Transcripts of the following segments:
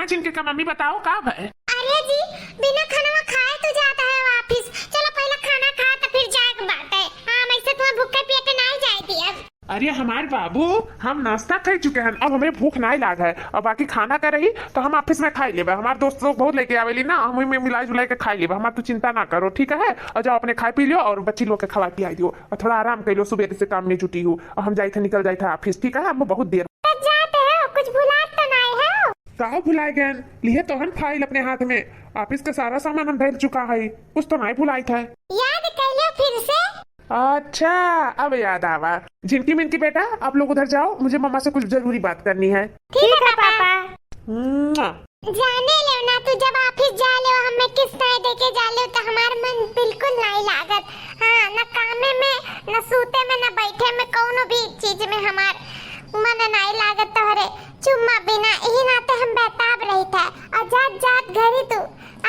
हाँ जिनके का मम्मी बताओ कब है। अरे जी बिना खाना खाए तो जाता है वापिस। चलो पहले खाना खा तो फिर जाके बात है। हाँ ऐसे तुम्हें भूखे पिए के नहीं जाती अब। अरे हमारे बाबू हम नाश्ता कर चुके हैं, अब हमें भूख नहीं लाग है। और बाकी खाना कर रही तो हम ऑफिस में खाई लेबे। हमारे दोस्त लोग बहुत लेके आवेली ना, हम में मिलाई जुलाई के खाई लेबे। हमार तो चिंता ना करो ठीक है। और जाओ अपने खाए पी लियो और बच्ची लोग के खवा पिया दियो और थोड़ा आराम कर लो। सुबह से काम में जुटी हूँ और हम जाए थे निकल जाए थे ऑफिस ठीक है। हम बहुत देर जाते हो कुछ भुला तो नहीं है। कहा भुलाए गए लिए तो हम फाइल अपने हाथ में। ऑफिस का सारा सामान हम भेज चुका है, कुछ तो नहीं भुलाई था। याद कर लियो फिर से। अच्छा अब याद आवा। झिनकी मिनकी बेटा आप लोग उधर जाओ, मुझे मम्मा से कुछ जरूरी बात करनी है। ठीक है पापा। जाने ले ना तू जब ऑफिस जा ले हमें किस तरह देके जा ले तो हमार मन बिल्कुल नहीं लागत। हाँ न कामे में न सूते में न बैठे में कोनो भी चीज में हमार मन नहीं लागत। तोहरे चुम्मा बिना यही नाते हम बेताब रही था। और जात जात घरी तू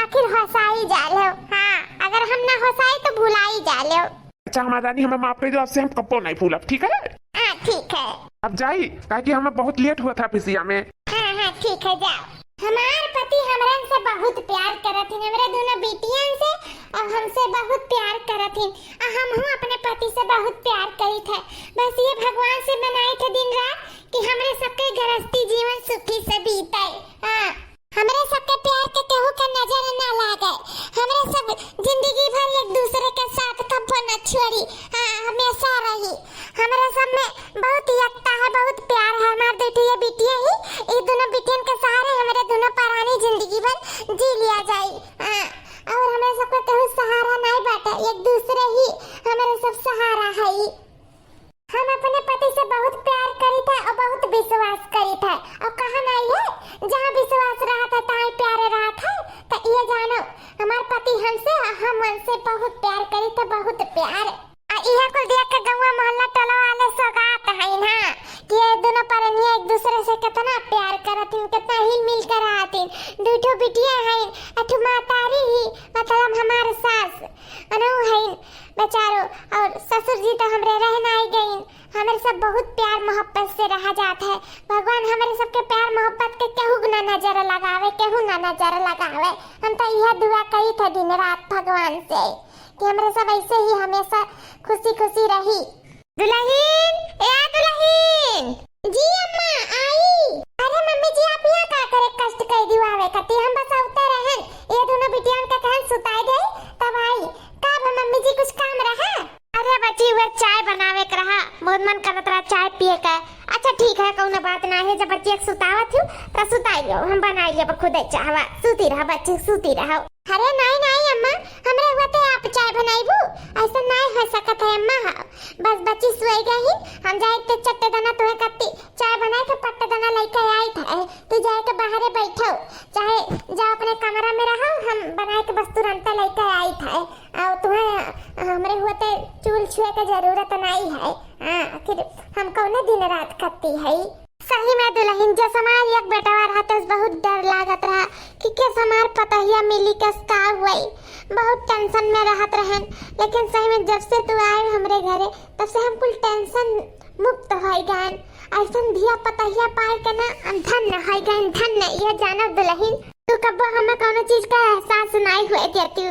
आखिर हंसाई जा ले। हाँ अगर हम ना हंसाई तो भुलाई जा ले। अच्छा हमारा रानी हमें माफ कर दो, आपसे हम कपो नहीं भूलब ठीक है। हाँ ठीक है अब जाई ताकि हमें बहुत लेट हुआ था पिसिया में। हाँ ठीक है जाओ। हमार पति हमरन से बहुत प्यार करत हिन। हमरे दोनों बेटियन से और हमसे बहुत प्यार करत हिन। हम हूँ अपने पति से बहुत प्यार करी थे। बस ये भगवान से मनाए थे दिन रात कि हमरे सबके गृहस्थी जीवन सुखी से बीते। हाँ हमरे सबके प्यार के केहू के नजर न लागे। हमरे सब जिंदगी भर एक दूसरे के साथ कब्बो न छोड़ी। हाँ हमेशा रही। हमरे सब में बहुत एकता है, बहुत प्यार है। हमार बेटियां बेटियां ही ये दोनों बेटियन के सहारे हमरे दोनों पुरानी जिंदगी भर जी लिया जाए। हाँ और हमरे सबका केहू सहारा नहीं बाटे, एक दूसरे ही हमरे सब सहारा है। हम अपने पति से बहुत प्यार करी था और बहुत विश्वास करी था। और कहा नहीं है जहाँ विश्वास रहा था तहाँ प्यार रहा था। तो ये जानो हमारे पति हमसे हम उनसे बहुत प्यार करी था, बहुत प्यार। यह कुल देख के गाँव मोहल्ला टोला वाले सौगात है ना कि ये दोनों परनिया एक दूसरे से कितना प्यार करतीन, कितना हिल मिल कर रहतीन। दूठो बिटिया है अठु मातारी ही मतलब हमारे सास अनु है बेचारो। और ससुर जी तो हमरे रहना ही गई। हमारे सब बहुत प्यार मोहब्बत से रहा जाता है। भगवान हमारे सबके प्यार मोहब्बत के केहू ना नजर लगावे, केहू ना नजर लगावे। हम तो यह दुआ करी था दिन रात भगवान से कि हमारे सब ऐसे ही हमेशा खुशी खुशी रही। दुल्हन ए दुल्हन जी अम्मा आई। अरे मम्मी जी आप यहाँ का करे कष्ट कर दिवावे कती हम बस उतर रहन। ये दोनों बिटियां का कहन सुताई दे तब आई। कब मम्मी जी कुछ काम रहा? अरे बच्ची वो चाय बनावे के रहा, बहुत मन करत रहा चाय पिए का। अच्छा ठीक है कौनो बात ना है। जब बच्ची एक सुतावत हूँ तो सुताई लो, हम बनाई ले खुद चाहवा सूती रहा बच्ची सूती रहा। अरे नहीं नहीं अम्मा हमरे हुआ तो आप चाय बनाईबू ऐसा नहीं हो सकत है अम्मा। बस बच्ची सोई गई हम जाए तो चट्टे दाना तोहे कत्ती चाय बनाए के पट्टे दाना लेके आई था। तू जाए के बाहर बैठो चाहे जाओ अपने कमरा में रहो, हम बनाए के बस तुरंत लेके आई था। और तुम्हें हमरे हुआ तो चूल छुए के जरूरत नहीं है। फिर हम कौन दिन रात करती है। सही में दुल्हन जो समार एक बेटवा रहा तो बहुत डर लागत रहा कि किस हमार पतहिया मिली किस का हुई। बहुत टेंशन में रहत रहन। लेकिन सही में जब से तू आए हमरे घरे तब से हम कुल टेंशन मुक्त हो गए। ऐसा धिया पतहिया पाए के ना धन्य हो गए धन्य। ये जानो दुल्हन तू कब हमें कोनो चीज का एहसास नहीं हुए देती।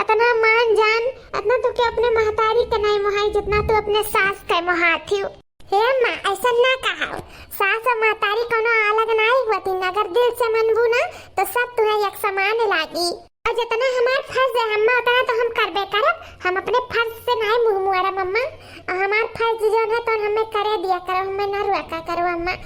इतना मान जान इतना तो के अपने महतारी के नहीं मोहाई जितना तू अपने सास के मोहाती। हे माँ ऐसा ना कहा। सास और महतारी कोनो अलग नहीं होती। अगर दिल से मनबू ना तो सब तुम्हें एक समान लागी। और जितना हमार फर्ज है अम्मा उतना तो हम करबे करब। हम अपने फर्ज से नहीं मुंह मुआरा मम्मा। हमार फर्ज जो है तो हमें करे दिया करो, हमें ना रुका करो अम्मा,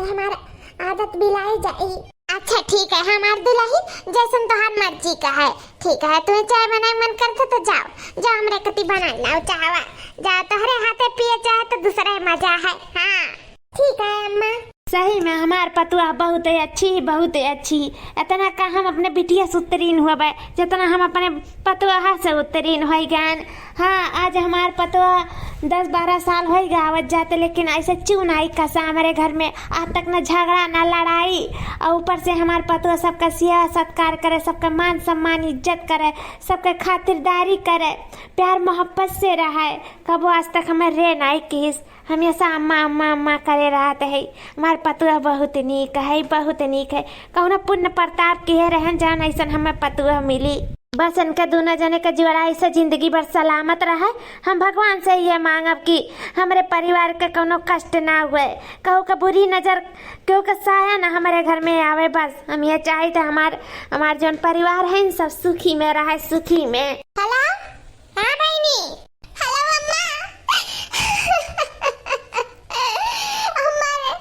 हमारा आदत बिलाई जाई। अच्छा ठीक है हमार दुल्हन जैसन तोहार मर्जी का है। ठीक है तुम्हें चाय बनाए मन करता तो जाओ जाओ हमरे कति बना लाओ चाहवा जा तोहरे हाथे पिए चाहे तो दूसरा मजा है। हाँ ठीक है अम्मा। सही में हमार पतुआ बहुत अच्छी बहुत अच्छी। इतना का हम अपने बिटिया से उत्तीर्ण हुए जितना हम अपने पतुआ से उत्तीर्ण हो गए। हाँ आज हमार पतवा 10-12 साल हो गया आवत जाते, लेकिन ऐसे क्यों नहीं कसा हमारे घर में आज तक न झगड़ा न लड़ाई। और ऊपर से हमार पतवा सबका सेवा सत्कार करे, सबका मान सम्मान इज्जत करे, सबके खातिरदारी करे, प्यार मोहब्बत से रहे। कबो आज तक हमें रे नहीं किस, हमेशा अम्मा अम्मा अम्मा करे रहते है। हमार पतुआ बहुत नीक है, बहुत नीक है। कौन पुण्य प्रताप किए रहन जान ऐसा हमें पतुआ मिली। बस इनका दोनों जने का जोड़ा से जिंदगी भर सलामत रहे। हम भगवान से ये मांगब कि हमारे परिवार के कोनो कष्ट ना हुए, कहू का बुरी नजर क्यों का साया ना हमारे घर में आवे। बस हम ये चाहे तो हमार जो परिवार है सब सुखी में रहे, सुखी में। हेलो हाँ बहनी, हेलो अम्मा। हमारे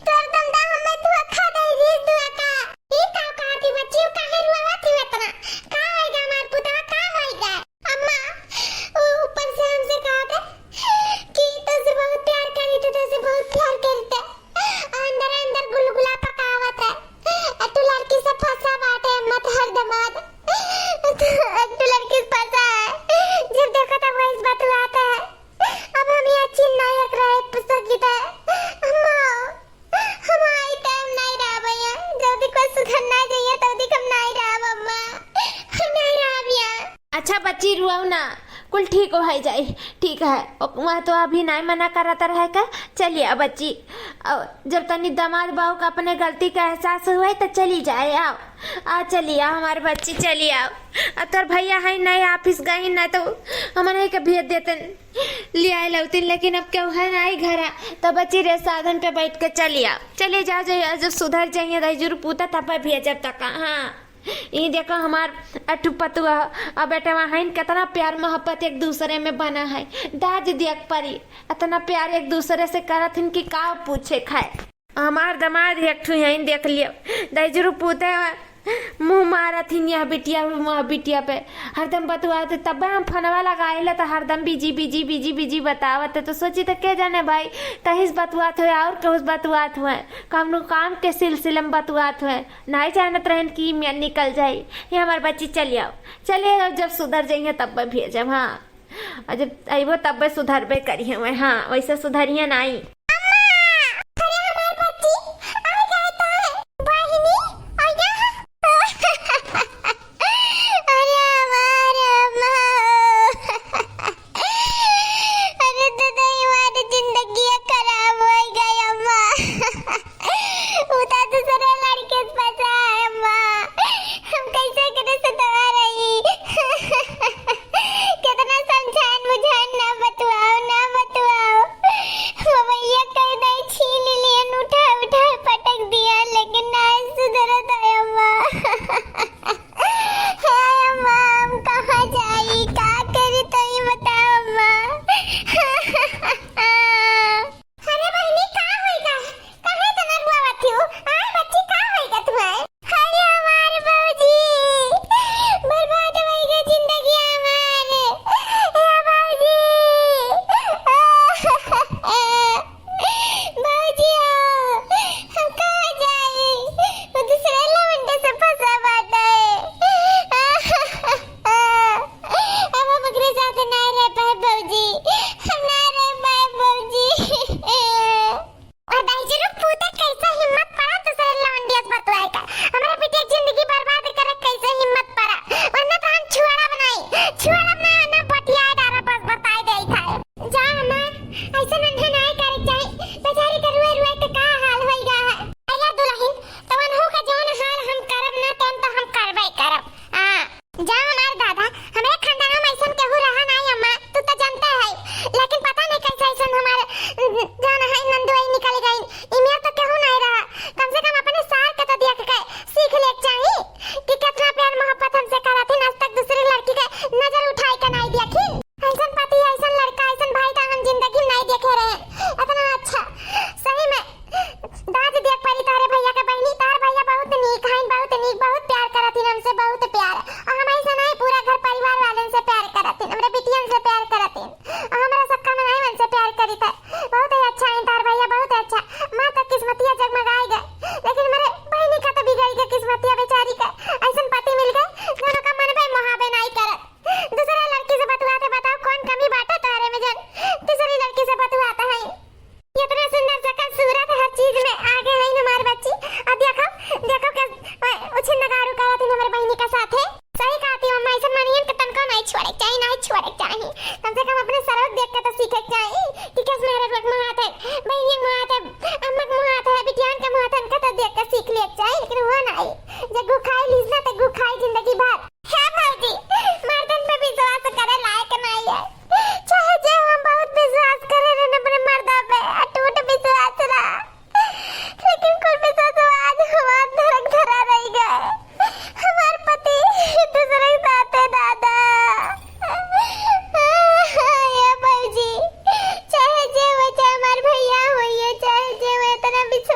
तोर दंदा हमें तू खा दे रे तू का ई का कहती बच्ची काहे रुआ थी इतना का होएगा हमार पुतवा का होएगा। अम्मा ऊपर से हमसे कहा था कि तुझसे बहुत प्यार करी, तुझसे बहुत प्यार करते, अंदर अंदर गुलगुला पकावत है। तू लड़की से फंसा बाटे मत हर दमाद, तू लड़की से फंसा है। जब देखो तब वही बात आता है। अब हम ये अच्छी नायक रहे पुस्तक है। अम्मा हम आई टाइम नहीं रहा भैया, जल्दी कोई सुधरना चाहिए तब हम नहीं रहा अम्मा, हम नहीं रहा भैया। अच्छा बच्ची रुआओ ना, कुल ठीक हो जाए, ठीक है। वहाँ तो अभी नहीं मना करता रहे का। चलिए अब बच्ची, जब तनी दामाद बहू का अपने गलती का एहसास हुआ तो चली जाए। आओ आ चलिए आओ हमारे बच्ची, चलिए आओ। अब तो भैया है नहीं ऑफिस गई ना तो हम नहीं के भेज देते ले आए लौती, लेकिन अब क्यों है नहीं घर तो बच्ची रे साधन पे बैठ के चलिए आओ। चलिए जाओ जाइए, जब सुधर जाइए रजूर पूता तब भेजब तक। हाँ ये देखो हमार अठू पतुआ अब बेटा वहाँ कितना प्यार मोहब्बत एक दूसरे में बना है। दाज दियक परी इतना प्यार एक दूसरे से करत हिन कि का पूछे खाए। हमार दमाद एक ठू यहीं देख लियो दजरू पूते मुँह मारा थी यह बिटिया पे हरदम बतुआते। तब हम फनवा लगाए तो हरदम बिजी बिजी बिजी बिजी बतावत। तो सोची तो के जाने भाई कहीं बतुआत हुए और कहूँ बतुआत हुए, कम काम के सिलसिले में बतुआत हुए, नहीं जानत रहन कि मैं निकल जाये। ये हमारे बच्ची चलिए आओ, चलिए जब सुधर जाइए तब भेजब। हाँ जब अबो तब सुधरबे करिए मैं। हाँ वैसे सुधरिए नहीं। कितना समझान बुझान ना बतवाओ भैया।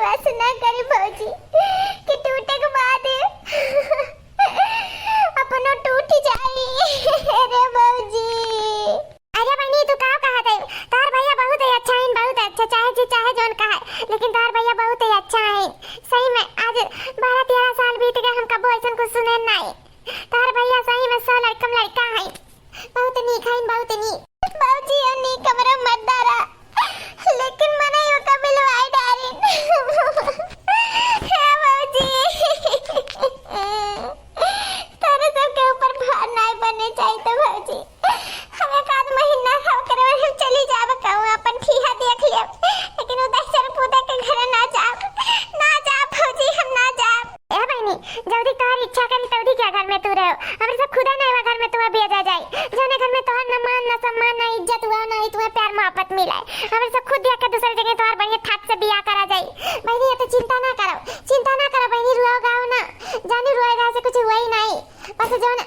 विश्वास ना करे भौजी कि टूटे के बाद अपनो टूट जाई। अरे भौजी, अरे बहनी तू का कहा थे? तार भैया बहुत ही अच्छा है, बहुत अच्छा, चाहे जी चाहे जोन कहा, लेकिन तार भैया बहुत ही अच्छा है। सही में आज 12-13 साल बीत गए, हम कबो ऐसा कुछ सुने नहीं। तार भैया सही में 100 लड़का है, बहुत नीक है, बहुत नीक। भौजी और नीक हमरा मत डारा, लेकिन मने यो कबिल वाई डारिन। है भौजी, तारे सबके ऊपर भार नहीं बने चाहिए। तो भौजी हमें काद महीना हम करे हम चली जाब कहूं अपन ठीहा देख लिया, लेकिन उधर सर पूते के घर ना जाब भौजी, हम ना जाब। ए बहनी जल्दी तोहर इच्छा करी तौदी क्या घर में तू रहो, हमरे सब खुदा नहीं घर में तू बिया जा जाई। जोने घर में तोहर न मान न सम्मान न इज्जत हुआ न तुम्हें प्यार मोहब्बत मिला, हमरे सब खुद देख के दूसरी जगह तोहर बढ़िया ठाट से बिया करा जाई। बहनी ये तो चिंता ना करो बहनी, रुआ गाओ ना, जानी रुआ से कुछ हुआ ही नहीं। बस जोन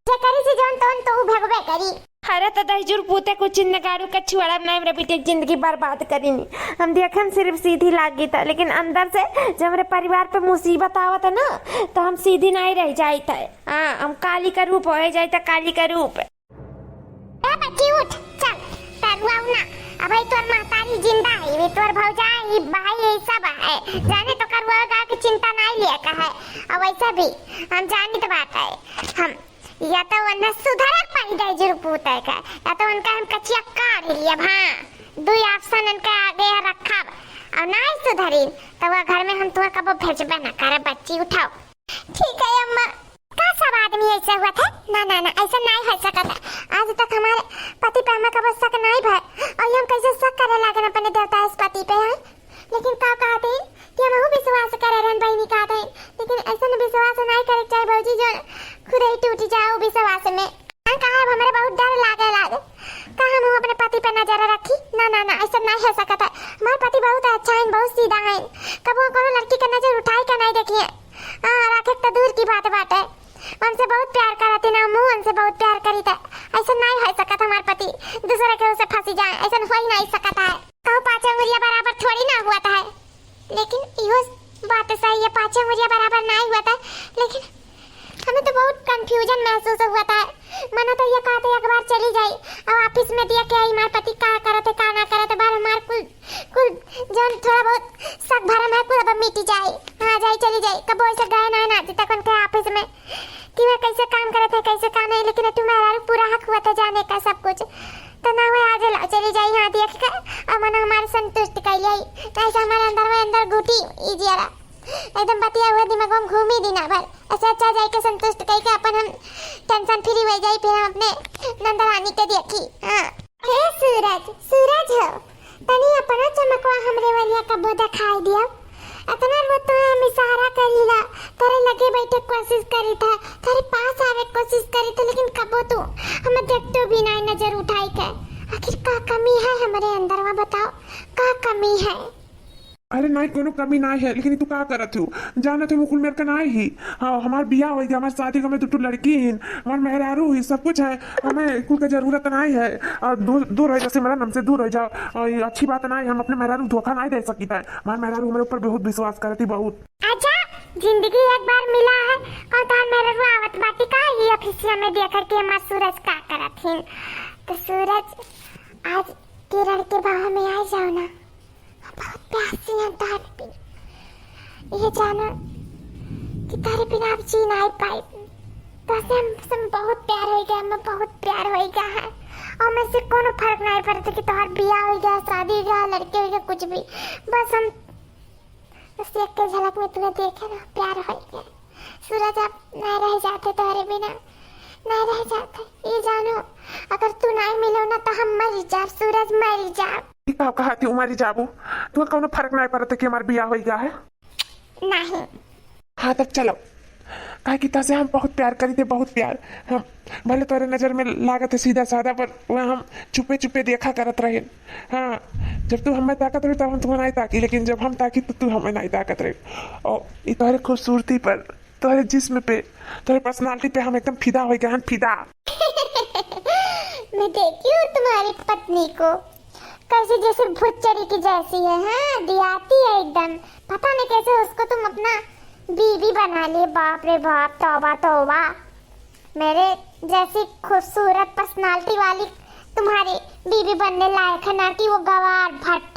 जे करी से जोन तोन तो भगवे करी। अरे तो दहजूर पूते कुछ चिन्हगारू का छुआड़ा नहीं, मेरे बेटे की जिंदगी बर्बाद करी नहीं। हम देखे सिर्फ सीधी लागी था, लेकिन अंदर से जब हमारे परिवार पे मुसीबत आवत है ना, तो हम सीधी नहीं रह जाई था। हाँ, हम काली का रूप हो जाई था, काली का रूप। ए बच्ची उठ, चल तरुआऊ ना, अबे तोर महतारी जिंदा है, वे तोर भौजाई भाई ये सब है, जाने तो करुआ गा की चिंता नहीं लिया का है। और वैसा भी हम जानी तो बात है, हम या तो वरना सुधारक पाई जाए जरूर पूता है का, या तो उनका हम कचिया काट लिया। हाँ, दो ऑप्शन उनका आगे रखा और ना सुधारी तो वह घर में हम तुम्हें कब भेजबे ना करे। बच्ची उठाओ। ठीक है अम्मा, का सब आदमी ऐसा हुआ था? ना ना ना, ऐसा नहीं हो सकता। आज तक हमारे पति पे हमें कब शक नहीं भय, और हम कैसे शक करे लागन अपने देवता इस पति पे है। लेकिन का कहते हैं कि हम विश्वास करे रहन बहनी कहते हैं, लेकिन ऐसा विश्वास नहीं करे चाहे भौजी जो खुद ही टूट जाओ विश्वास में। कहा हमारे बहुत डर लागे का हम अपने पति पे नजर रखी। ना ना ना, ऐसा नहीं हो सकता। हमारे पति बहुत अच्छा है, बहुत सीधा है, कबो कोनो लड़की का नजर उठाई का नहीं देखिए। हाँ, रखे तो दूर की बात है, हमसे बहुत प्यार करती ना, मुँह हमसे बहुत प्यार करी था। ऐसा नहीं हो सकता हमारे पति दूसरे के उसे फंसी जाए, ऐसा हो ही नहीं सकता है। कहो 5 अंगुलियां बराबर थोड़ी ना हुआ था, लेकिन यो बात सही है, 5 अंगुलियां बराबर नहीं हुआ था, लेकिन हमें तो बहुत कंफ्यूजन महसूस हुआ था। मना तो ये कहते एक बार चली जाई और ऑफिस में दिया कि हमारे पति का करते का ना करते, बार हमार कुल जन थोड़ा बहुत शक भरम है कुल अब मिट जाए। हाँ जाई चली जाई, कब ऐसे गए ना तक उनके ऑफिस में कि वे कैसे काम करते कैसे काम नहीं, लेकिन तुम्हारा पूरा हक हुआ था जाने का सब कुछ। तो ना वो आज चली जाई, हाँ देख कर और मन हमारे संतुष्ट कर ली। ऐसा हमारे अंदर घुटी इजियारा एकदम बतिया हुआ दिमाग में घूमी दिन भर। ऐसा अच्छा जाए के संतुष्ट कह के अपन हम टेंशन फ्री हो जाए, फिर हम अपने नंदरानी के देखी। हाँ हे सूरज हो तनी अपना चमकवा हमरे वालिया कबो दिखाई दिया। इतना वो तो हम इशारा करीला, तेरे लगे बैठे कोशिश करी था, तेरे पास आवे कोशिश करी थी, लेकिन कबो तू हमें देखते भी नहीं नजर उठाई के। आखिर का कमी है हमारे अंदर, वह बताओ का कमी है? अरे नहीं कोनो कमी नहीं है, लेकिन तू का करत हो जाना तो मुकुल मेरे का नहीं ही। हाँ हमार बियाह हो गया, हमारे शादी का में 2 लड़की हैं, हमार मेहरारू ही सब कुछ है, हमें कुल का जरूरत नहीं है। और दूर रह जैसे मेरा हमसे दूर रह जाओ, और ये अच्छी बात नहीं, हम अपने मेहरारू धोखा नहीं दे सकती है। हमारे मेहरारू हमारे ऊपर बहुत विश्वास करती बहुत। अच्छा जिंदगी एक बार मिला है, कौन तार मेहरारू आवत बाटी का ये ऑफिस में देख कर के हमार सूरज का करत हैं। तो सूरज आज किरण के बाह में आ जाओ ना, बहुत प्यासी है तारे बिना, ये जाना कि तारे बिना आप जी नहीं पाए। तो हम बहुत प्यार हो गया, हमें बहुत प्यार हो गया है, और मैं से कोनो फर्क नहीं पड़ता कि तुम्हारा बियाह हो गया, शादी हो गया, लड़के हो गया, कुछ भी। बस हम बस एक के झलक में तुम्हें देखे ना प्यार हो गया। सूरज आप नहीं रह जाते तुम्हारे बिना, नहीं रह जाते। ये जानो अगर तू नहीं मिलो ना तो हम मर जाए, सूरज मर जाए। कहा थी उमारी जाबू, तुम्हें कोनो फर्क नहीं पड़ता कि हमारा बियाह हो गया है? नहीं। हाँ तब चलो, कहा कि तसे हम बहुत प्यार करी थे, बहुत प्यार। हम भले तोरे नजर में लागत है सीधा साधा, पर वह हम छुपे छुपे देखा करत रहे। हाँ जब तू हमें ताकत रही तब हम तुम्हें नहीं ताकी, लेकिन जब हम ताकी तो तू हमें नहीं ताकत रही। और ये तुम्हारे खूबसूरती पर, तुम्हारे जिस्म पे, तुम्हारे पर्सनालिटी पे हम एकदम फिदा हो गए हैं, फिदा। मैं देखी हूँ तुम्हारी पत्नी को कैसे जैसे भूत चढ़ी की जैसी है। हाँ दियाती है एकदम। एकदम, पता नहीं कैसे उसको तुम अपना बीवी बना लिए। बाप रे बाप, तौबा तौबा। मेरे जैसी खूबसूरत पर्सनालिटी वाली तुम्हारी बीवी बनने लायक है, ना कि वो गवार भट्ट।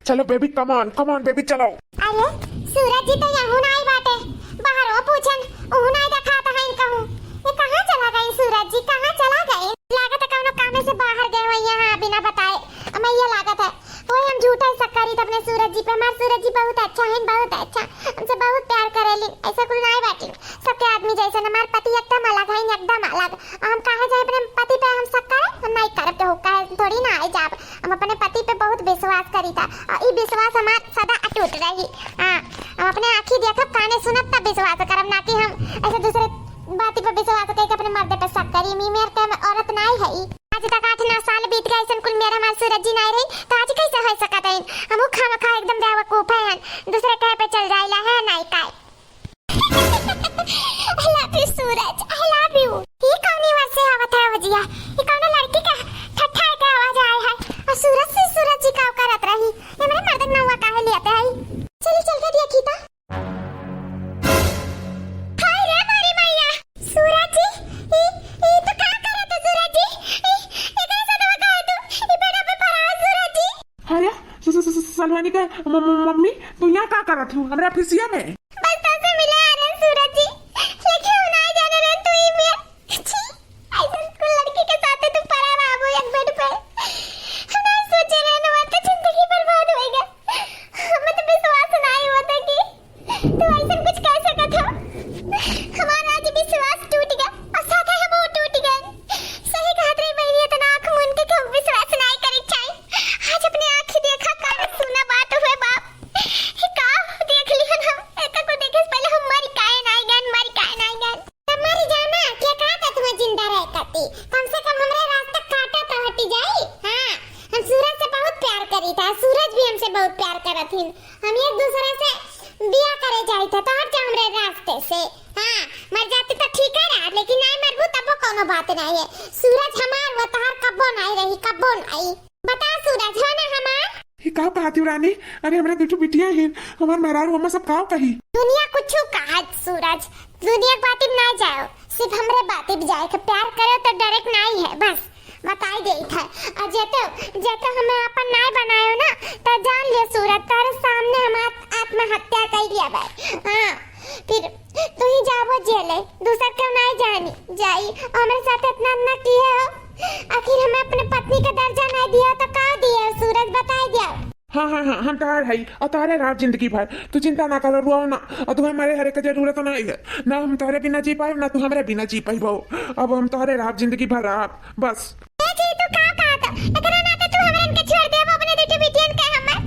चलो बेबी, कम ऑन बेबी, चलो। अरे सूरज जी तो यहाँ नहीं बाटे, बाहर वो पूछन उहु नहीं देखा था इनका हूँ। ये कहाँ चला गए सूरज जी, कहाँ चला गए? लागत है कौनो काम से बाहर गए हुए यहाँ बिना बताए। हमें ये लागत है वो हम झूठा सक्कारी अपने सूरज जी पे। हमारे सूरज जी बहुत अच्छा है, बहुत अच्छा, हमसे बहुत प्यार करेली। ऐसा कुछ नहीं बाटी, सबके आदमी जैसे। हमारे पति एकदम अलग है, एकदम अलग। हम कहा जाए अपने पति पे हम सक्कार हम नहीं करते हो, थोड़ी ना आई जाब। हम अपने पति पे बहुत विश्वास करी था और ये विश्वास हमारा सदा अटूट रही। हाँ, हम अपने आँखी देखब काने सुनब तब विश्वास करब, ना कि हम ऐसे दूसरे बाती पे विश्वास करके अपने मर्द पे शक करी। मेरे के औरत नहीं है। आज तक 8-9 साल बीत गए सन, कुल मेरा हमारे सूरज जी नहीं रही तो आज कैसे हो सकता है? हम खामखा एकदम बेवकूफ है, दूसरे कहे पे चल जाइला है नहीं काय। I love you Suraj, I love you। ये कौन वर्ष से आवत है वजिया? ये कौन लड़की का ठट्ठा का आवाज आया है और सूरज जी का करत रही। ये मेरे मर्द नौवा काहे लेते है? चल चल के देखी ता। हाय रे मारी मैया, सूरज जी ये तो क्या कर रहे थे सूरज जी? ये कैसा दवा का है तू? ये बेटा पे पड़ा है सूरज जी। अरे सलवानी का मम्मी, तू यहाँ क्या कर रही हूँ हमारे ऑफिसिया में? बस तब से मिला आ रहे सूरज जी, लेकिन हम नहीं जाने रहे तू ही में। छी, ऐसा कोई लड़की के साथ तू पड़ा रहा वो एक बेड पे। हम नहीं सोचे रहे ना, तो जिंदगी बर्बाद हो गई। हमें तो विश्वास नहीं हुआ था कि तू ऐसा कुछ कर सकता था। हमारा आज विश्वास टूट गया और साथ ही हम टूट गए। सही कहा रे मेरी, इतना आंख मूंद के क्यों विश्वास नहीं करी चाहिए। आज अपने आंखें देखा कर सुना बात हुए बाप। ये का देख लिहन हम, एका को देखे से पहले हम मरी काहे नहीं गन। तुम्हारी जाना क्या कहा था तुम्हें जिंदा रह करती, कम से कम हमरे रास्ता काटा तो हटी जाई। हां, हम सूरज से बहुत प्यार करी था, सूरज भी हमसे बहुत प्यार करथिन। हम एक दूसरे से बियाह करे जाई था तो हट जा हमरे रास्ते से। हां, मर जाती तो ठीक है रहा, लेकिन नहीं मरबू तब कोनो बात नहीं है। सूरज हमार वो तार कब्बो नहीं रही, कब्बो नहीं। बता सूरज हो ना हमार? ये का कहती हूँ रानी? अरे हमारे दुटू बिटिया हैं, हमारे मेहरारू अम्मा सब का कही। दुनिया कुछ कहा सूरज, दुनिया बातिब ना जाओ, सिर्फ हमरे बातिब जाए के प्यार करे तो डायरेक्ट नहीं है, बस बताई दे था। और जेतो हमें अपन नहीं बनायो ना तो जान ले सूरज, तारे सामने हम आत्महत्या कर लिया भाई। हाँ, फिर तू ही जाबो जेले, दूसर क्यों नहीं जानी जाई। हमारे साथ इतना ना किया हो, आखिर हमें अपने पत्नी का दर्जा नहीं दिया तो का दिया सूरज, बताई दिया। हाँ हम तैयार है और तारे रात जिंदगी भर, तू चिंता ना करो, रुआओ ना। और तुम्हें हमारे हरे का जरूरत नहीं है, ना हम तोहरे बिना जी पाए ना तू हमारे बिना जी पाई बहु। अब हम तोहरे रात जिंदगी भर आप बस। जी तू का कहा था एकरा ना तो तू हमरे इनके छोड़ दे, अब अपने बेटे बेटियन के हमर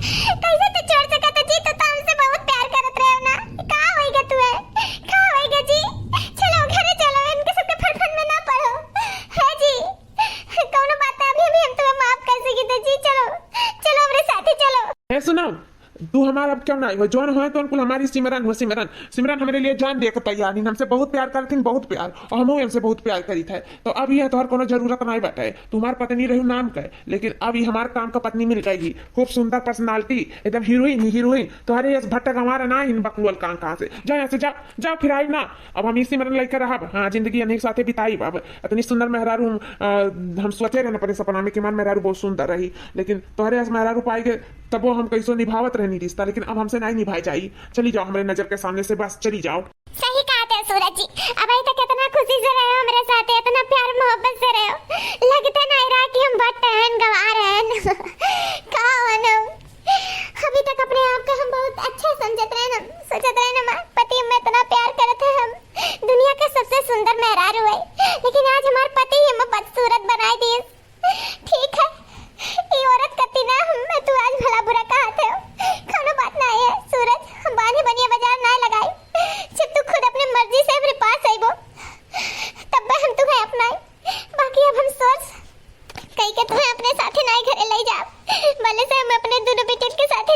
कैसे तू छोड़ सकत जी? तो हमसे बहुत प्यार करत रहे ना, का होएगा तू है का होएगा जी? चलो घरे चलो, इनके सबके फटफट में ना पड़ो है जी। कौनो बात अभी हम तुम्हें माफ कर सकी जी। चलो हमरे साथ ही चलो। है सुनो, तू हमारा अब क्यों नहीं हो? जौन हो तो उनको हमारी सिमरन हो। सिमरन हमारे लिए जान दे के तैयार नहीं, हमसे बहुत प्यार करती, बहुत प्यार, और हम हमसे बहुत प्यार करी थे। तो अब ये तोहर कोनो जरूरत नहीं बैठे, तुम्हार पत्नी रही नाम के, लेकिन अब ये हमारे काम का पत्नी मिल गई। खूब सुंदर पर्सनालिटी, एकदम हीरोइन। तुम्हारे ये भट्टा हमारा ना इन बकलुअल कहाँ से जाओ, यहाँ से जाओ फिर आई ना। अब हम इसी सिमरन लेकर रहा। हाँ, जिंदगी अनेक साथे बिताई। अब इतनी सुंदर मेहरारू हम सोचे रहे अपने सपना में कि मान मेहरारू बहुत सुंदर रही, लेकिन तुम्हारे मेहरारू पाई गए तब वो हम कैसो निभावत रहनी रिश्ता, लेकिन अब हमसे नहीं निभाई जाई। चली जाओ हमारे नजर के सामने से, बस चली जाओ। सही कहा था सूरज जी, अब अभी तक इतना खुशी से रहे हो मेरे साथ, इतना प्यार मोहब्बत से रहे हो, लगता नहीं रहा कि हम भट्ट हैं, गंवार हैं। कहाँ अभी तक अपने आप को हम बहुत अच्छा समझते रहे ना, सोचते रहे ना पति में इतना प्यार करते हैं, हम दुनिया का सबसे सुंदर मेहरारू है, लेकिन आज हमारे पति ही हमें बदसूरत बनाए दिए। ठीक है, ये औरत कती ना मैं तू आज भला बुरा कहा थे, खाना बात ना है सूरज, हम बानी बनिया बाजार ना लगाई। जब तू खुद अपने मर्जी से मेरे पास आई वो, तब हम तुम्हें अपनाए। बाकी अब हम सोच कहीं के तुम्हें अपने साथ नहीं घरे ले जा, भले से हम अपने दोनों बेटे के साथ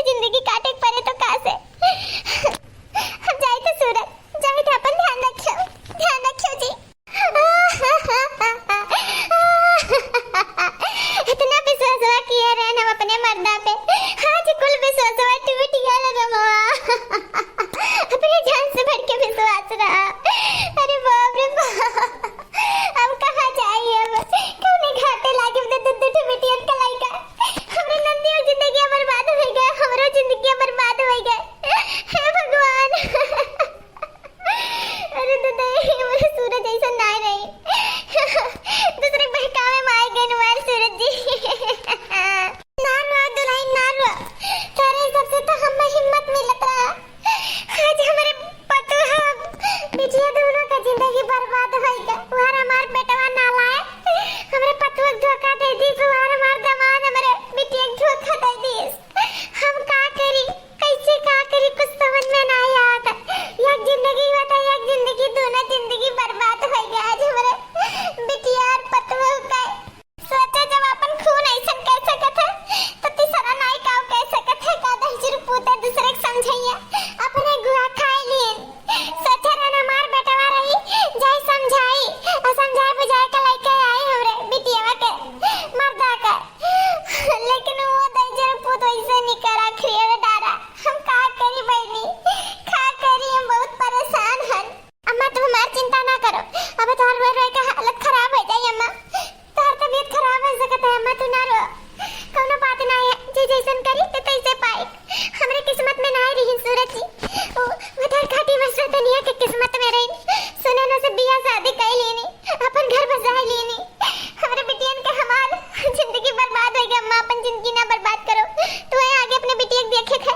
देखे थे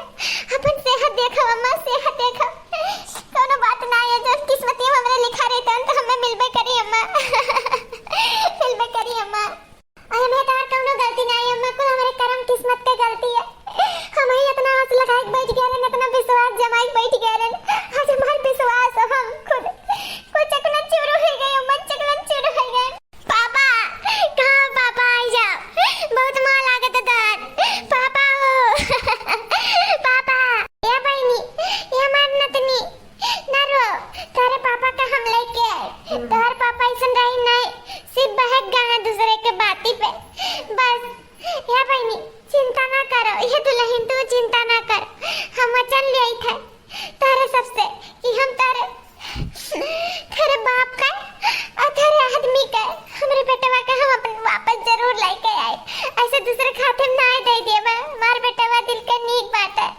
अपन सेहत देखो अम्मा सेहत देखो कोनो बात ना है जो किस्मत में हमरे लिखा रहता तो हमें मिलबे करी अम्मा मिलबे करी अम्मा अरे मैं तार कोनो गलती नहीं अम्मा को हमारे कर्म किस्मत के गलती है हम ही अपना आस लगाए बैठ गए रे अपना विश्वास जमाई बैठ गए रे आज हमार विश्वास हम खुद कुछ चकना चूर हो गए अम्मा चकना चूर हो गए पापा कहां पापा आ जाओ बहुत मां लागत दाद पापा हो पापा ये बहनी ये हमार नतनी ना रो तारे पापा का हम लेके आए तार पापा ऐसा रही नहीं सिर्फ बहक गए दूसरे के बाती पे बस या बहनी चिंता ना करो ये दुल्हन तू चिंता ना कर हम वचन ले थे तारे सबसे कि हम तारे बाप का और तारे आदमी का हमारे बेटवा का हम अपन वापस जरूर लेके आए ऐसे दूसरे खाते में ना दे दे मार बेटवा दिल का नीक बात है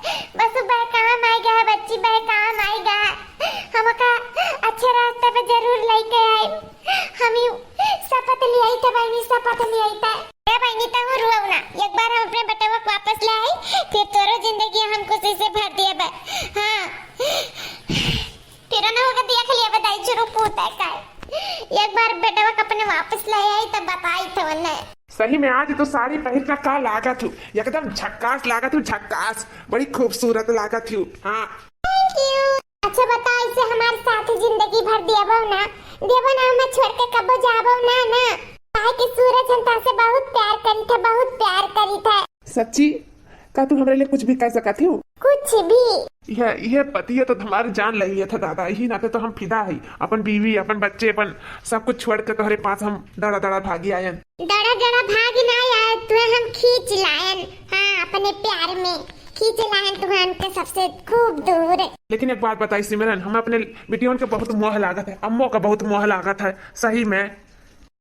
बस बह काम आएगा बच्ची बह काम आएगा हम का अच्छे रास्ते पे जरूर लेके आए हम शपथ ले आई थे बहनी शपथ ले आई था बहनी तो रुआ ना एक बार हम अपने बेटवा को वापस ले आए फिर तोरो जिंदगी हम खुशी से भर दिया बे हां तेरा ना होगा देख लिया बताई शुरू पूता का एक बार बेटवा को अपने वापस ले आई तब बताई थे वने सही में आज तो साड़ी पहन कर का लागत हूँ एकदम झक्कास लागत हूँ झक्कास बड़ी खूबसूरत लागत हूँ हाँ थैंक यू अच्छा बता इसे हमारे साथ जिंदगी भर देबो ना हमें छोड़ के कब जाबो ना ना काहे कि सूरज जनता से बहुत प्यार करी था सच्ची का तू हमारे लिए कुछ भी कह सकती हूँ कुछ भी यह पति है तो हमारी जान लगी था दादा यही नाते तो हम फिदा है अपन बीवी अपन बच्चे अपन सब कुछ छोड़ के तुम्हारे पास हम दड़ा दड़ा भागी आयन दड़ा दड़ा भागी ना आए तुम्हें हम खींच लायन हाँ अपने प्यार में खींच लायन तुम्हें उनके सबसे खूब दूर लेकिन एक बात बताई सिमरन हम अपने बेटियों के बहुत मोह लागत है अम्मो का बहुत मोह लागत है सही में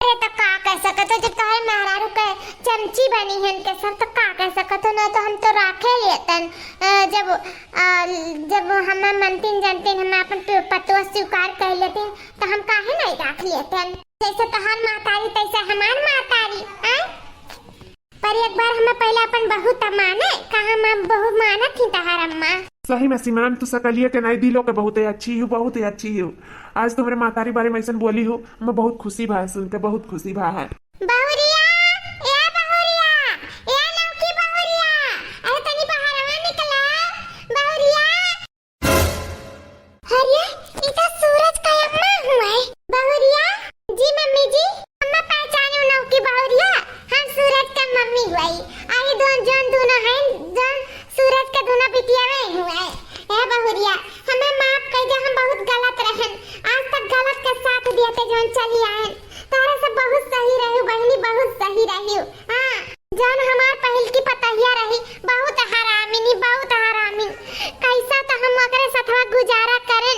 अरे तो का कर सकत हो जब तुम्हारे महारारू के चमची बनी है उनके सब तो का कर सकत हो ना तो हम तो राखे लेतन जब हम मनतीन जानतीन हम अपन पतवा स्वीकार कर लेते तो हम काहे नहीं राख लेतन जैसे तहार मातारी तैसे हमार मातारी पर एक बार हमें पहले अपन बहू तमाने कहा मैं बहू माना थी तहार अम्मा सही में सिमरन तू सकलिए के नहीं दिलो के बहुत ही अच्छी हूँ आज तुम्हारे मातारी बारे में ऐसा बोली हूँ मैं बहुत खुशी भा सुन के बहुत खुशी भा है बहुरिया ए लौकी बहुरिया अरे तनी बाहर आवा निकला बहुरिया अरे ये तो सूरज का अम्मा हुआ है बहुरिया जी मम्मी जी अम्मा पहचाने लौकी बहुरिया हम सूरज का मम्मी हुई आई दोनों हैं जोन सूरज का दोनों बिटिया में हुआ है ए बहुरिया हमें माफ कर दे हम बहुत गलत रहन आज तक गलत का साथ दिया थे जोन चली आए तारे से बहुत सही रही बहनी बहुत सही रही हां जान हमार पहल की पतहिया रही बहुत हरामी कैसा तो हम अगर सथवा गुजारा करें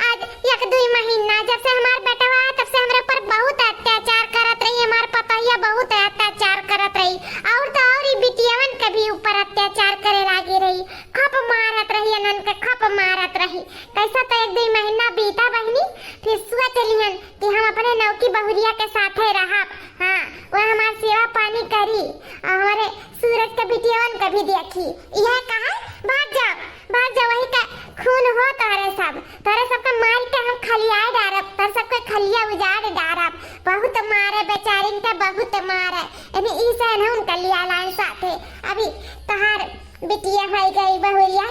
आज एक दो महीना जब से हमार बेटा आया तब से हमरे ऊपर बहुत अत्याचार करत रही हमार पतहिया बहुत अत्याचार करत रही और तो और ही बिटियावन के भी ऊपर अत्याचार करे लागी रही खप मारत रही अनन के खप मारत रही कैसा तो एक दो महीना बीता बहनी फिर सोच लिहन कि हम अपने नौकी बहुरिया के साथे रहब हां वो हमार सेवा पानी करी और हमारे सूरज के बिटियावन के भी देखी यह कहा भाग जाओ वही का खून हो तारे सब का मार के हम खलिया डारब तर सबके खलिया उजाड़ डारब बहुत मारे बेचारिन का बहुत मारे यानी ई सहन हम कलिया लाइन साथे अभी तहार बिटिया हो गई बहुरिया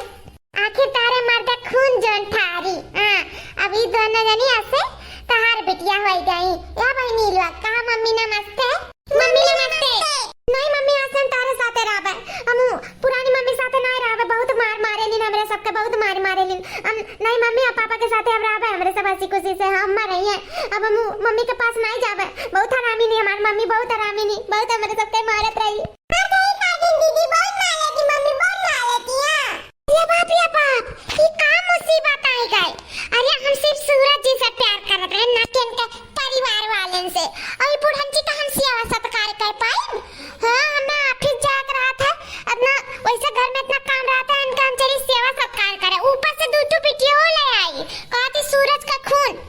आखिर तारे मर्द खून जोन थारी हां अभी दोनों जनी ऐसे तहार बिटिया हो गई या बहनी लोग कहा मम्मी नमस्ते नहीं मम्मी आसन तारे साथे रहबे हम पुरानी मम्मी साथे नहीं रहबे बहुत मारे नीन हमरे सबके बहुत मारे नीन हम नहीं मम्मी और पापा के साथे हम रहबे हमरे सब हंसी खुशी से हम मर रही हैं अब हम मम्मी के पास नहीं जाबे बहुत हरामी नहीं हमारी मम्मी बहुत हरामी नहीं बहुत हमरे सबके मारत रही दीदी बहुत मारेगी मम्मी बहुत मारेगी हां ये बाप ये का मुसीबत आई गई अरे हम सिर्फ सूरज जी से प्यार करत रहे ना कि उनके परिवार वालन से और बुढ़न जी का हम सेवा सत्कार कर पाए हां हमें ऑफिस जाकर रहा था अपना वैसे घर में इतना काम रहा था इनका हम चली सेवा सत्कार करे ऊपर से दूधू पिटियो ले आई कहती सूरज का खून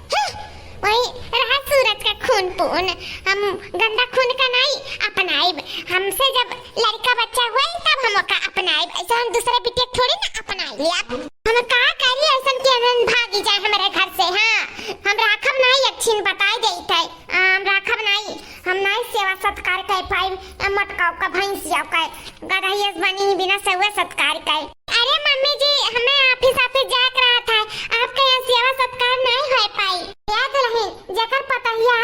वही रहा सूरज का खून पून हम गंदा खून का नहीं अपनाइब हमसे जब लड़का बच्चा हुआ तब हम का अपनाइब ऐसा हम दूसरे बिटिया थोड़ी ना अपना लिया। हम का करी ऐसन के हम भागी जाए हमारे घर से। हां हम राखब नहीं अक्षिन बताई देई थे। हम राखब नहीं, हम नहीं सेवा सत्कार कर पाई। मटकाव का भैंसिया का गधाइस बनी बिना सेवा सत्कार कर। अरे मम्मी जी हमें ऑफिस जा रहा था, आपके यहाँ सेवा सत्कार नहीं हो पाई। याद रहे जकर पतहिया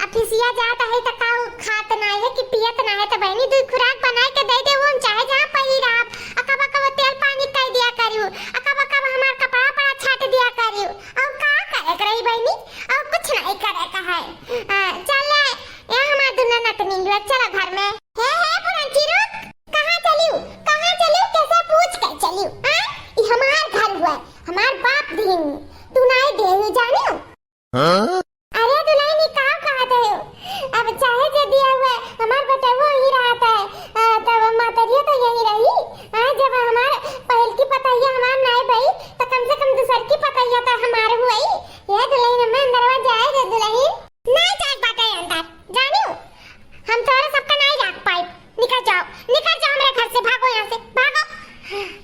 ऑफिसिया जाता है त का खात नहीं है कि पियत नहीं है त बहनी दू खुराक बना के दे दे। वो चाहे जहां पही रात अकब अकब तेल पानी कर दिया करियो, अकब अकब हमार कपड़ा पड़ा छाट दिया करियो। और का करे रही बहनी और कुछ नहीं करे का है। चल ये हमार दुल्हन नतनी है, चलो घर में। हे पुरंची रुक, कहां चलियो कैसे पूछ के चलियो। हां ई हमार घर हुआ, हमार बाप दिन तू नहीं दे जानियो। हां अरे दुल्हन का कहते हो, अब चाहे जो दिया हुआ हमार बेटा वो ही रहता है तब मातरिया तो यही रही। जब हमार पहल की पतैया हमार नहीं भाई तो कम से कम दूसर की पतैया तो हमार हुई। ये दुल्हन हमें अंदरवा जाए रे दुल्हन नहीं जाए बाटे अंदर जानियो। हम तोरे सबका नहीं रख पाई। निकल जाओ मेरे घर से, भागो यहाँ से भागो।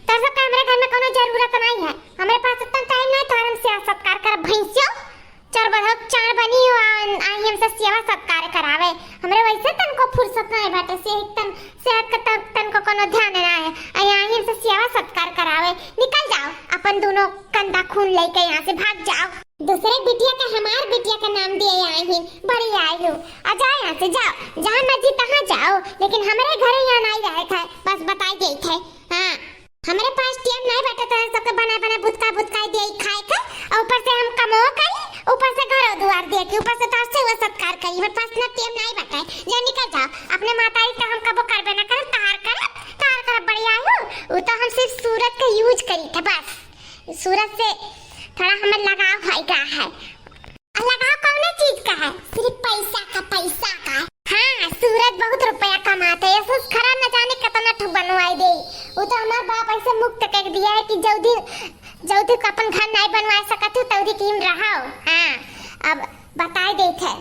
तो सबका हमारे घर में कोनो जरूरत नहीं है, हमारे पास इतना टाइम नहीं तो हम सेवा सत्कार कर भैंसियो चार बनी हो आई हमसे सेवा सत्कार करावे। हमरे वैसे तन को फुर्सत नहीं बाटे से सेहत का तन को कोनो ध्यान ना है। आई हमसे सेवा सत्कार करावे। निकल जाओ अपन दोनों कंधा खून लेके यहाँ से भाग जाओ। दूसरे बिटिया का हमार बिटिया का नाम दिए आई ही बड़ी आई हो। आ जाओ यहाँ से, जाओ जहाँ मर्जी तहाँ जाओ, लेकिन हमारे घर यहाँ नहीं रहे थे, बस बताई गई थे। हाँ हमारे पास टाइम नहीं बैठा तो सबके बना बुतका दे खाए थे। और ऊपर से हम कमो करी, ऊपर से घर द्वार देखे, ऊपर से तार से वो सत्कार करी। हमारे पास ना टाइम नहीं बैठा है। जा निकल जाओ अपने माताजी का हम कबो करबे ना कर तार कर बढ़िया हो। वो तो हम सिर्फ सूरत का यूज करी थे बस। सूरत से थोड़ा हमें लगाव है। लगाव कौन चीज का है? सिर्फ पैसा का। हाँ सूरत बहुत रुपया कमाते है, ऐसा खरा न जाने कितना ठग बनवाई दे। वो तो हमारा बाप ऐसे मुक्त कर दिया है कि जल्दी का अपन घर नहीं बनवा सकत हो तौदी कीम रहाओ। हाँ अब बताई देते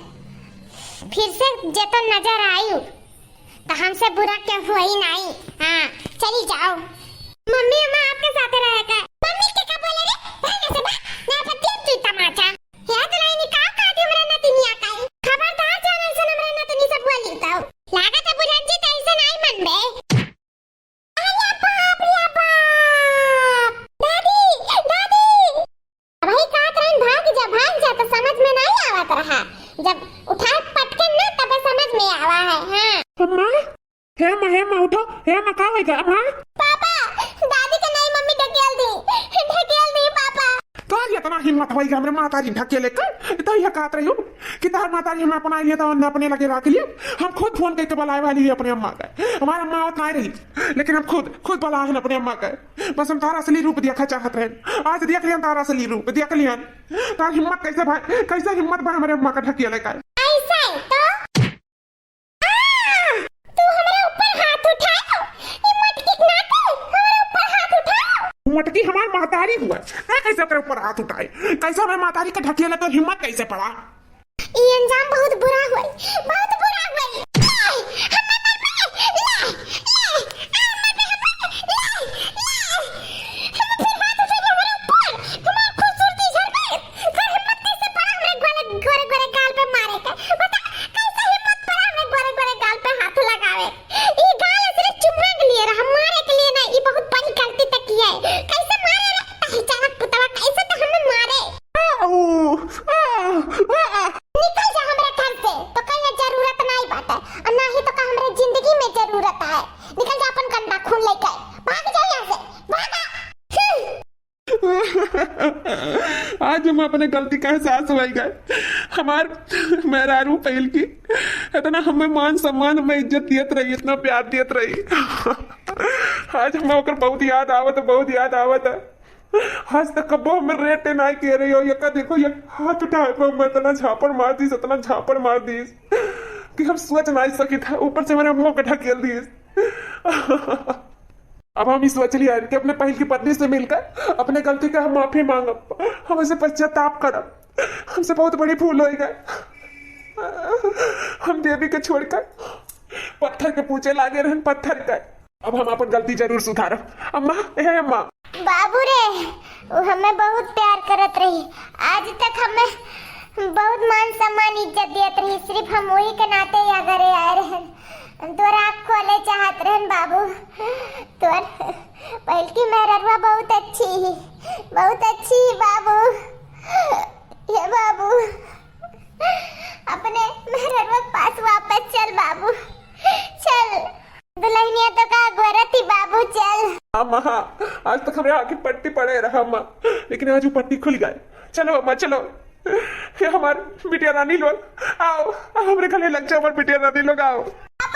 फिर से जेतन नजर आई तो हमसे बुरा क्या हुआ ही नहीं। हाँ चली जाओ। मम्मी मैं आपके साथ रहेगा। मम्मी क्या बोले रे? भाग से भाग, ना पत्ती तू तमाचा। या तो नहीं निकाल का दे हमरा नतनिया का। खबरदार जाने से हमरा नतनी सब बोली तो। लागत है बुझन जी कैसे नहीं मनबे। अरे बाप रे बाप। दादी भाई का तरन भाग जा तो समझ में नहीं आवत रहा। जब उठा पटकन ना तब समझ में आवा है। हां अम्मा हे मां उठो, हे मां का होई गा? हां पापा दादी के नहीं मम्मी ढकेल दी पापा। तोर इतना हिम्मत होई गा हमरे माताजी ढकेले के? तो यह कहत रही हो कि तार माताजी हम अपना लिए तो अपने लगे रख लिए। हम खुद फोन करके बुलाए वाली अपने अम्मा का। हमारी अम्मा उतना नहीं रही, लेकिन हम खुद बुला हैं अपने अम्मा का। बस हम तारा असली रूप देखा चाहत रहे। आज देख लियन तारा असली रूप देख लियन। तार हिम्मत कैसे हिम्मत बा हमारे अम्मा का ढकेले का? ऐसा तो तू हमारे ऊपर हाथ उठाओ। ये मटकी ना को हमारे ऊपर हाथ उठाओ। मटकी हमार मातारी हुआ है, कैसे तेरे ऊपर हाथ उठाए? कैसे हमारे मातारी का ढकेले तो हिम्मत कैसे पड़ा? ये अंजाम बहुत बुरा हुआ। आज हम अपने गलती का एहसास हो गए। हमार मेहरारू पहल की इतना हमें मान सम्मान हमें इज्जत दियत रही, इतना प्यार दियत रही। आज हमें ओकर बहुत याद आवत है। आज तक कबो हमें रेट नहीं कह रही हो। ये का देखो ये हाथ उठाए पे मैं इतना झापड़ मार दी कि हम सोच नहीं सकी था। ऊपर से मैंने मुंह पे ढकेल दी। अब हम इस सोच लिया कि अपने पहल की पत्नी से मिलकर अपने गलती का हम माफी मांगब, हम उसे पश्चाताप करब। हमसे बहुत बड़ी भूल हो गई। हम देवी के छोड़कर पत्थर के पूछे लागे रहन। पत्थर का अब हम अपन गलती जरूर सुधारब। अम्मा हे अम्मा। बाबू रे वो हमें बहुत प्यार करत रही, आज तक हमें बहुत मान सम्मान इज्जत देत रही, सिर्फ हम वही के नाते या घरे आए रहन, तोर आँख खोले चाहत रहन बाबू। तोर पहल की मेहरवा बहुत अच्छी ही, बहुत अच्छी ही बाबू। ये बाबू अपने मेहरवा के पास वापस चल बाबू, चल। दुल्हनिया तो का गोरती बाबू, चल। अम्मा आज तक हमें आगे पट्टी पड़े रहा अम्मा, लेकिन आज वो पट्टी खुल गए। चलो अम्मा चलो, ये हमारे बिटिया रानी लोग आओ, हमारे गले लग जाओ, हमारे बिटिया रानी लोग आओ। आप